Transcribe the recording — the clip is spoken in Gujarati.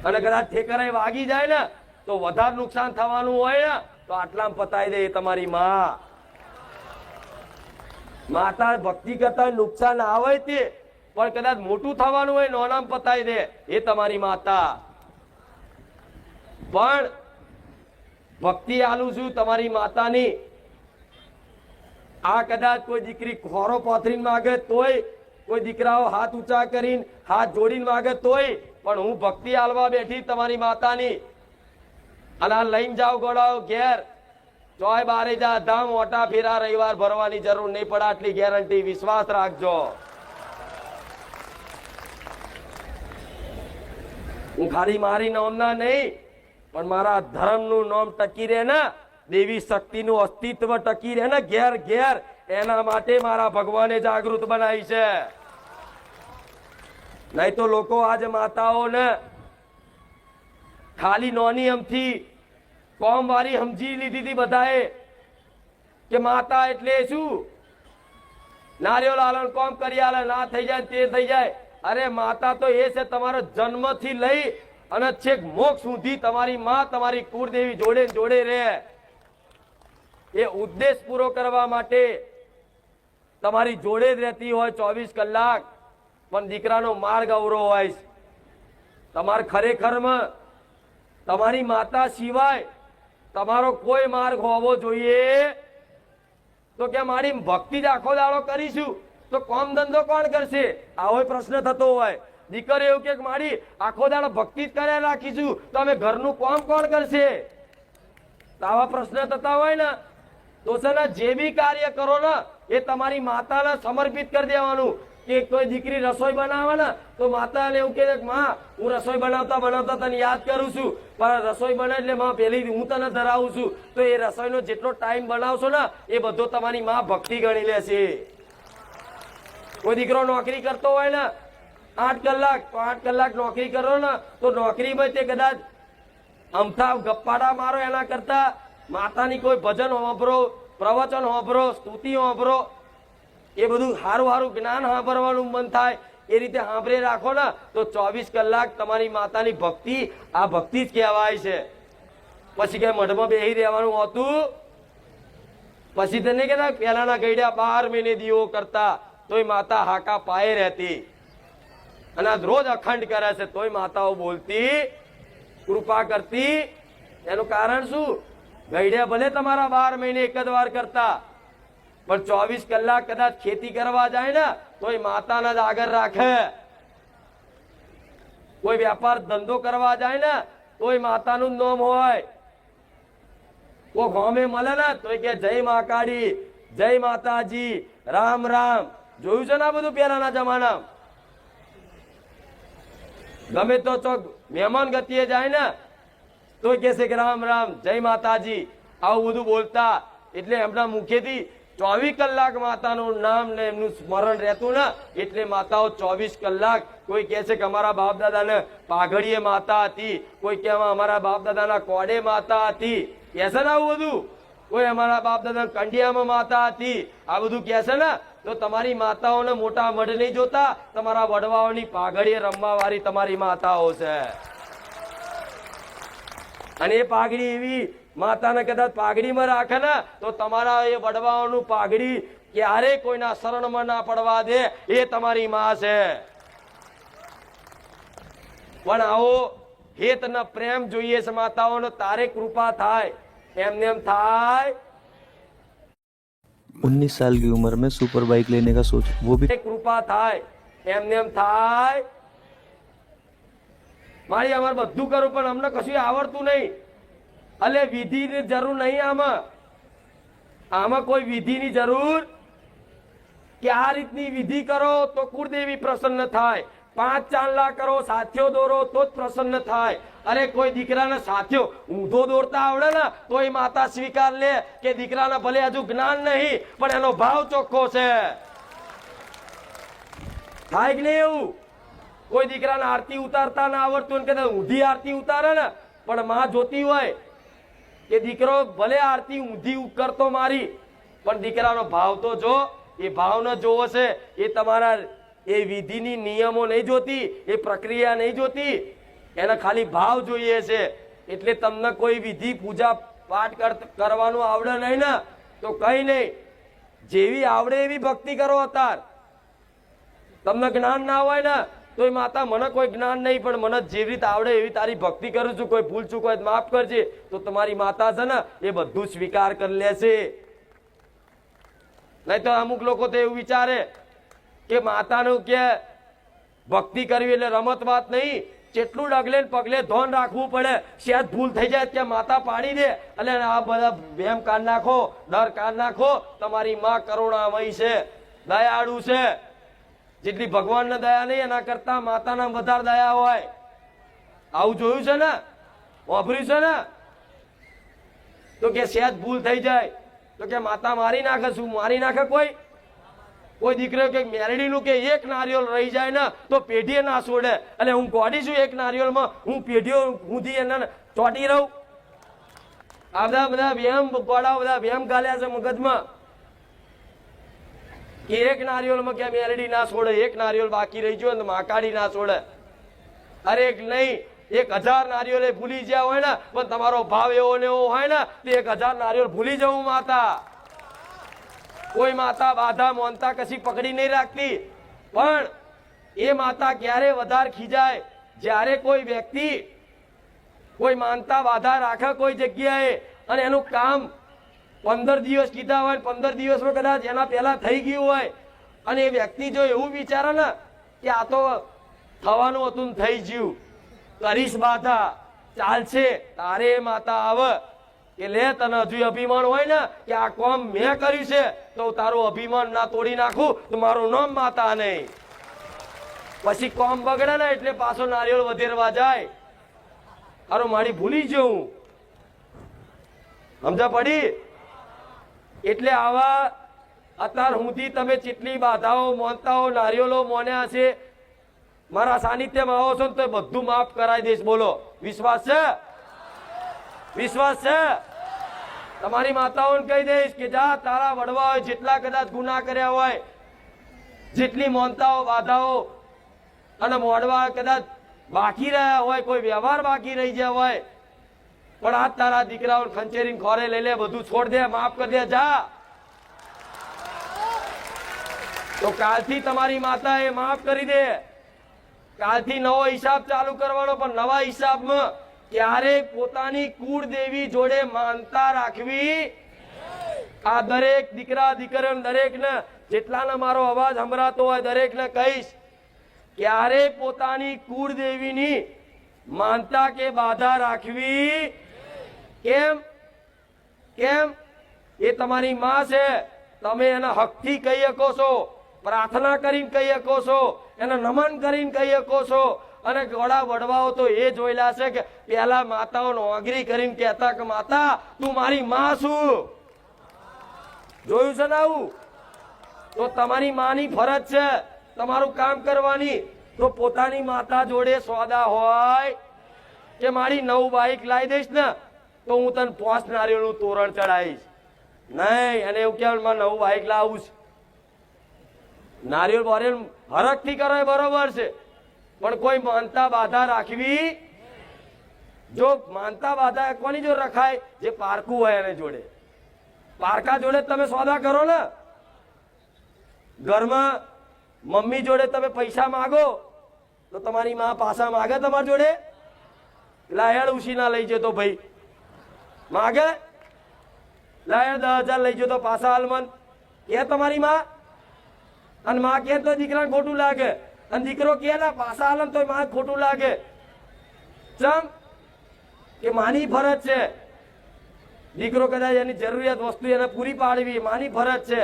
અને કદાચ ઠેકરે વાગી જાય ને તો વધારે નુકસાન થવાનું હોય ને તો આટલામાં પતાવી દે એ તમારી માં. માતા ભક્તિ કરતા નુકસાન આવે તે પણ કદાચ મોટું થવાનું હોય નોનામ પતાવી દે એ તમારી માતા. પણ ભક્તિ આલું છું તમારી માતાની. આ કદાચ કોઈ દીકરી ખોરો પાથરીને માગે તોય, કોઈ દીકરાઓ હાથ ઊંચા કરીને હાથ જોડીને માગે તોય, પણ હું ભક્તિ આલવા બેઠી તમારી માતાની. અને આ લઈને જાઓ ગોળાઓ ઘેર, ચોય બારે જા ધામ ઓટા ફેરા રવિવાર ભરવાની જરૂર નહીં પડે, આટલી ગેરંટી, વિશ્વાસ રાખજો. હું ખાલી મારી નામના નહીં પણ મારા ધર્મનું નામ ટકી રહે ને, દેવી શક્તિનું અસ્તિત્વ ટકી રહે ને ઘેર ઘેર, એના માટે મારા ભગવાને જાગૃત બનાવી છે. નહીં તો લોકો આજે માતાઓને ખાલી નોની અમથી કોમ વાળી સમજી લીધી હતી બધાએ કે માતા એટલે શું, નારિયેળ લાલન કોમ કરી આલે, ના થઈ જાય તે થઈ જાય. અરે માતા તો એ છે તમારો જન્મથી લઈ અને છેક મોક્ષ સુધી તમારી માં, તમારી કુળદેવી જોડે જોડે રહે. એ ઉદ્દેશ પૂરો કરવા માટે તમારી જોડે જ રહેતી હોય 24 કલાક. પણ દીકરાનો માર્ગ અવરો હોય. તમારે ખરેખરમાં તમારી માતા સિવાય તમારો કોઈ માર્ગ હોવો જોઈએ તો કે મારી ભક્તિ જ આખો દાડો કરીશું તો કામ ધંધો કોણ કરશે? આવો પ્રશ્ન થતો હોય. દીકરી એવું કે મારી આખો દાડો ભક્તિ જ કર્યા રાખીશું તો અમે ઘરનું કામ કોણ કરશે? આવા પ્રશ્ન થતા હોય ને તો છે ને જે બી કાર્ય કરો ને એ તમારી માતાને સમર્પિત કરી દેવાનું. કે કોઈ દીકરી રસોઈ બનાવે ને તો માતાને એવું કે માં હું રસોઈ બનાવતા બનાવતા તને યાદ કરું છું, પણ રસોઈ બને એટલે માં પેલી હું તને ધરાવું છું. તો એ રસોઈનો જેટલો ટાઈમ બનાવશો ને એ બધો તમારી માં ભક્તિ ગણી લેશે. કોઈ દીકરો નોકરી કરતો હોય ને 8 કલાક, તો 8 કલાક નોકરી કરો ને તો નોકરીમાં તે કદાચ અમથા ગપ્પાડા મારો એના કરતા માતાની કોઈ ભજન સાંભળો, પ્રવચન સાંભળો, સ્તુતિ સાંભળો, એ બધું સારું સારું જ્ઞાન સાંભળવાનું મન થાય એ રીતે સાંભળી રાખો ને તો 24 કલાક તમારી માતાની ભક્તિ આ ભક્તિ જ કહેવાય છે. પછી કે મઢમાં બેસી રહેવાનું હોતું? પછી તો નહીં કહેતા પહેલાના ગઈડ્યા 12 મહિને દીવો કરતા તોય માતા હાકા પાયે રહેતી અને રોજ અખંડ કરે છે તોય માતાઓ બોલતી, કૃપા કરતી. એનું કારણ શું? ગઈડ્યા ભલે તમારા 12 મહિને એક જ વાર કરતા પણ 24 કલાક કદાચ ખેતી કરવા જાય ને તોય માતાના જ આગળ રાખે. કોઈ વેપાર ધંધો કરવા જાય ને તોય માતાનું નામ હોય. કોઈ ગામે મળે ને તોય કે જય મા કાળી, જય માતાજી, રામ રામ. જોયું છે ને આ બધું પહેલાના જમાનામાં? ગમે તો ચોક મહેમાન ગતિએ જાય ને તોય કે છે કે રામ રામ, જય માતાજી, આવું બધું બોલતા. એટલે એમના મુખેથી 24 કલાક માતાનું નામ ને એમનું સ્મરણ રહેતું ને એટલે માતાઓ 24 કલાક. કોઈ કહે છે કે અમારા બાપ દાદાને પાઘડીએ માતા હતી, કોઈ કે અમારા બાપ દાદાના કોડે માતા હતી, કહે છે ને આવું બધું. કોઈ અમારા બાપ દાદા કંડિયામાં માતા હતી, આ બધું કહે છે ને. તો તમારી માતાઓને મોટા મઢ નહીં જોતા, તમારા વડવાઓની પાઘડીએ રમવા વાળી તમારી માતાઓ છે. અને એ પાઘડી એવી માતાને કદાચ પાઘડીમાં રાખે ને તો તમારા એ વડવાઓનું પાઘડી ક્યારે કોઈના શરણમાં ના પડવા દે એ તમારી માં છે. પણ આવો હેત ને પ્રેમ જોઈએ છે માતાઓનો, તારે કૃપા થાય. એમને એમ થાય 19 साल की उम्र में सुपर बाइक लेने का सोच, वो भी કૃપા થાય. એમને એમ થાય મારી અમારે બધું કરું પણ અમને કશું આવડતું નહીં. અલે વિધિની જરૂર નહીં. આમાં કોઈ વિધિની જરૂર કે આ રીતની વિધિ કરો તો કુળદેવી પ્રસન્ન થાય, 5 ચાંદલા કરો, સાથીઓ દોરો તો જ પ્રસન્ન થાય. અરે કોઈ દીકરાને સાથીઓ ઊંધો દોરતા આવડે ને તો એ માતા સ્વીકાર લે કે દીકરાને ભલે હજુ જ્ઞાન નહીં પણ એનો ભાવ ચોખ્ખો છે. થાય કે નહીં એવું? કોઈ દીકરાને આરતી ઉતારતા ના આવડતું કે ઊંધી આરતી ઉતારે ને પણ માં જોતી હોય કે દીકરો ભલે આરતી ઊંધી કરતો મારી પણ દીકરાનો ભાવ તો જો. એ ભાવને જોવો છે. એ તમારા એ વિધિની નિયમો નહીં જોતી, એ પ્રક્રિયા નહીં જોતી. એને ખાલી ભાવ જોઈએ છે. એટલે તમને કોઈ વિધિ પૂજા પાઠ કરવાનું આવડે નહીં ને તો કઈ નહીં, જેવી આવડે એવી ભક્તિ કરો. અત્યાર તમને જ્ઞાન ના હોય ને તો માતા મને કોઈ જ્ઞાન નહીં, પણ મને જેવી રીતે આવડે એવી તારી ભક્તિ કરું છું, કોઈ ભૂલ ચૂક હોય તો માફ કરજે. તો તમારી માતા છે ને એ બધું સ્વીકાર કરી લેશે. નહીં તો અમુક લોકો તો એવું વિચારે કે માતાનું કે ભક્તિ કરવી એટલે રમત વાત નહીં, જેટલું ડગલે ને પગલે ધોન રાખવું પડે. શેજ ભૂલ થઈ જાય ત્યાં માતા પાડી દે. એટલે આ બધા વહેમ કાઢ નાખો, ડર કાઢ નાખો. તમારી માં કરુણામય છે, દયાળુ છે. જેટલી ભગવાનને દયા નહીં એના કરતા માતાના વધારે દયા હોય. આવું જોયું છે ને, વાપર્યું છે ને? તો કે શેજ ભૂલ થઈ જાય તો કે માતા મારી નાખે. શું મારી નાખે? કોઈ દીકરો કે મેરડીનું કે એક નારિયેળ રહી જાય ને તો પેઢીએ ના છોડે. અને હું ગોડી છું એક નારિયેળમાં, હું પેઢીઓ સુધી એને ચોટી રહું? આ બધા વ્યાયામ ગોળા, બધા વ્યાયામ ગાલ્યા છે મગજમાં કે એક નારિયેળમાં કે મેરડી ના છોડે, એક નારિયેળ બાકી રહી ગયો ને માકાડી ના છોડે. અરે નહીં, 1000 નારિયેળ ભૂલી ગયા હોય ને પણ તમારો ભાવ એવો ને એવો હોય ને તો 1000 નારિયેળ ભૂલી જવું. માતા કોઈ માતા બાધા મોનતા કશી પકડી નહીં રાખતી, પણ એ માતા ક્યારે વધારે ખીજાય જ્યારે કોઈ વ્યક્તિ કોઈ માનતા બાધા રાખે કોઈ જગ્યાએ અને એનું કામ 15 દિવસ કીધા હોય, 15 દિવસમાં કદાચ એના પહેલા થઈ ગયું હોય અને એ વ્યક્તિ જો એવું વિચારે ને કે આ તો થવાનું હતું ને થઈ ગયું, કરીશ બાધા ચાલશે, તારે માતા આવે કે લે તને હજુ અભિમાન હોય ને કે આ કામ મેં કર્યું છે તો તારું અભિમાન ના તોડી નાખું તો મારું નામ માતા નહીં. પછી કામ બગડે ને એટલે પાછો નારિયેળ વધેરવા જાય. અરે મારી ભૂલી જવું, સમજા પડી? એટલે આવા અત્યાર સુધી તમે જેટલી બાધાઓ મોનતાઓ નારિયેળો મોન્યા છે, મારા સાનિધ્યમાં આવો છો ને તો બધું માફ કરાવી દઈશ. બોલો, વિશ્વાસ છે? વિશ્વાસ છે? તમારી માતાઓને કહી દઈશ કે જા તારા વડવા હોય જેટલા કદાચ ગુના કર્યા હોય, જેટલી મોનતાઓ બાધાઓ અને મોડવા કદાચ બાકી રહ્યા હોય, કોઈ વ્યવહાર બાકી રહી ગયા હોય, પણ આ તારા દીકરાઓ ખંચેરીને ખોરે લઈ લે, બધું છોડ દે, માફ કરી દે, જા. તો કાલથી તમારી માતા એ માફ કરી દે. કાલથી નવો હિસાબ ચાલુ કરવાનો, પણ નવા હિસાબમાં ક્યારેક પોતાની કુળદેવી જોડે માનતા રાખવી. આ દરેક દીકરા દીકરીઓ દરેકને, જેટલાને મારો અવાજ સંભળાતો હોય દરેકને કહીશ, ક્યારેક પોતાની કુળદેવીની માનતા કે બાધા રાખવી. કેમ? કેમ? એ તમારી માં છે, તમે એના હકથી કહી શકો છો, પ્રાર્થના કરીને કહી શકો છો, એને નમન કરીને કહી શકો છો. અને ઘોડા વડવાઓ તો એ જોયેલા છે કે પેલા માતાઓને ઓગરી કરીને કહેતા કે માતા તું મારી માં છું. જોયું છે ને આવું? તો તમારી માની ફરજ છે તમારું કામ કરવાની. તો પોતાની માતા જોડે સોદા હોય કે મારી નવું બાઈક લાવી દઈશ ને તો હું તને 5 નારિયેળનું તોરણ ચડાવીશ. નહીં, અને એવું કહેવાય નવું બાઈક લાવું છે. નારિયેળ બોરિયેળ હરખથી કરો એ બરોબર છે, પણ કોઈ માનતા બાધા રાખવી. જો માનતા બાધા કોની જોડે રખાય? જે પારકું હોય એને જોડે. પારકા જોડે તમે સોદા કરો ને. ઘરમાં મમ્મી જોડે તમે પૈસા માગો તો તમારી માં પાછા માગે તમારી જોડે? લાયડ ઉછીના લઈ જતો ભાઈ માગે? લાયડ 10,000 લઈ જતો પાછા હાલમન કે તમારી માં? અને માં કે તો દીકરા ખોટું લાગે, અને દીકરો કે ના પાછા હાલમ તો માં ખોટું લાગે. ચમ કે માની ફરજ છે. દીકરો કદાચ એની જરૂરિયાત વસ્તુ એને પૂરી પાડવી માની ફરજ છે.